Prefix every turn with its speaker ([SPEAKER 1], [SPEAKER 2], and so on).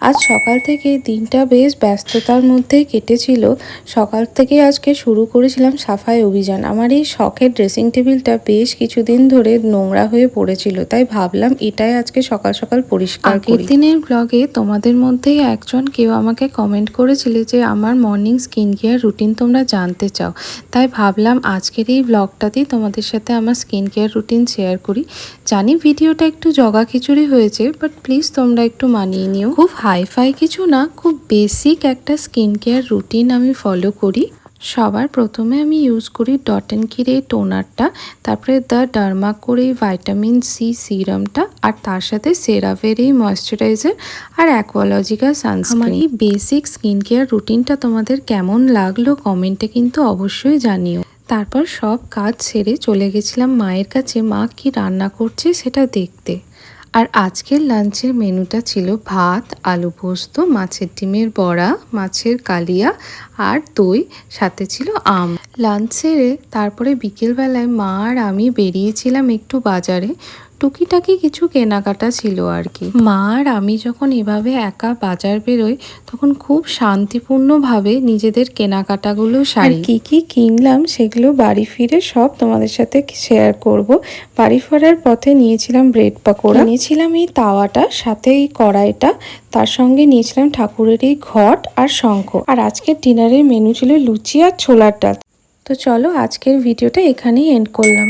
[SPEAKER 1] আজ সকাল থেকে দিনটা বেশ ব্যস্ততার মধ্যেই কেটেছিল। সকাল থেকে আজকে শুরু করেছিলাম সাফাই অভিযান। আমার এই শখের ড্রেসিং টেবিলটা বেশ কিছুদিন ধরে নোংরা হয়ে পড়েছিল, তাই ভাবলাম এটাই আজকে সকাল সকাল পরিষ্কার করি। আগের দিনের ব্লগে তোমাদের মধ্যেই একজন কেউ আমাকে কমেন্ট করেছিলে যে আমার মর্নিং স্কিন কেয়ার রুটিন তোমরা জানতে চাও, তাই ভাবলাম আজকের এই ব্লগটাতেই তোমাদের সাথে আমার স্কিন কেয়ার রুটিন শেয়ার করি। জানি ভিডিওটা একটু জগা খিচুড়ি হয়েছে, বাট প্লিজ তোমরা একটু মানিয়ে নিও। খুব হাইফাই কিছু না, খুব বেসিক একটা স্কিন কেয়ার রুটিন আমি ফলো করি। সবার প্রথমে আমি ইউজ করি ডট অ্যান্ড কির এই টোনারটা, তারপরে দ্য ডার্মা করে এই ভাইটামিন সি সিরামটা, আর তার সাথে সেরাভের এই ময়শ্চারাইজার আর অ্যাকোয়ালজিকা সানস্ক্রিন। আমার এই বেসিক স্কিন কেয়ার রুটিনটা তোমাদের কেমন লাগলো কমেন্টে কিন্তু অবশ্যই জানিও। তারপর সব কাজ সেরে চলে গেছিলাম মায়ের কাছে, মা কি রান্না করছে সেটা দেখতে। আর আজকের লাঞ্চের মেনুটা ছিল ভাত, আলু পোস্ত, মাছের ডিমের বড়া, মাছের কালিয়া আর দই, সাথে ছিল আম। লাঞ্চ সেরে তারপরে বিকেলবেলায় মা আর আমি বেরিয়েছিলাম একটু বাজারে। টুকিটাকি কিছু কেনাকাটা ছিল আর কি। মা আর আমি যখন এভাবে একা বাজার বেরোই তখন খুব শান্তিপূর্ণভাবে নিজেদের কেনাকাটাগুলো সারি। কি কি কিনলাম সেগুলো বাড়ি ফিরে সব তোমাদের সাথে শেয়ার করব। বাড়ি ফেরার পথে নিয়েছিলাম ব্রেড পাকোড়া, নিয়েছিলাম এই তাওয়াটা, সাথে এই কড়াইটা, তার সঙ্গে নিয়েছিলাম ঠাকুরের এই ঘট আর শঙ্খ। আর আজকের ডিনারের মেনু ছিল লুচি আর ছোলার ডাল। তো চলো আজকের ভিডিওটা এখানেই এন্ড করলাম।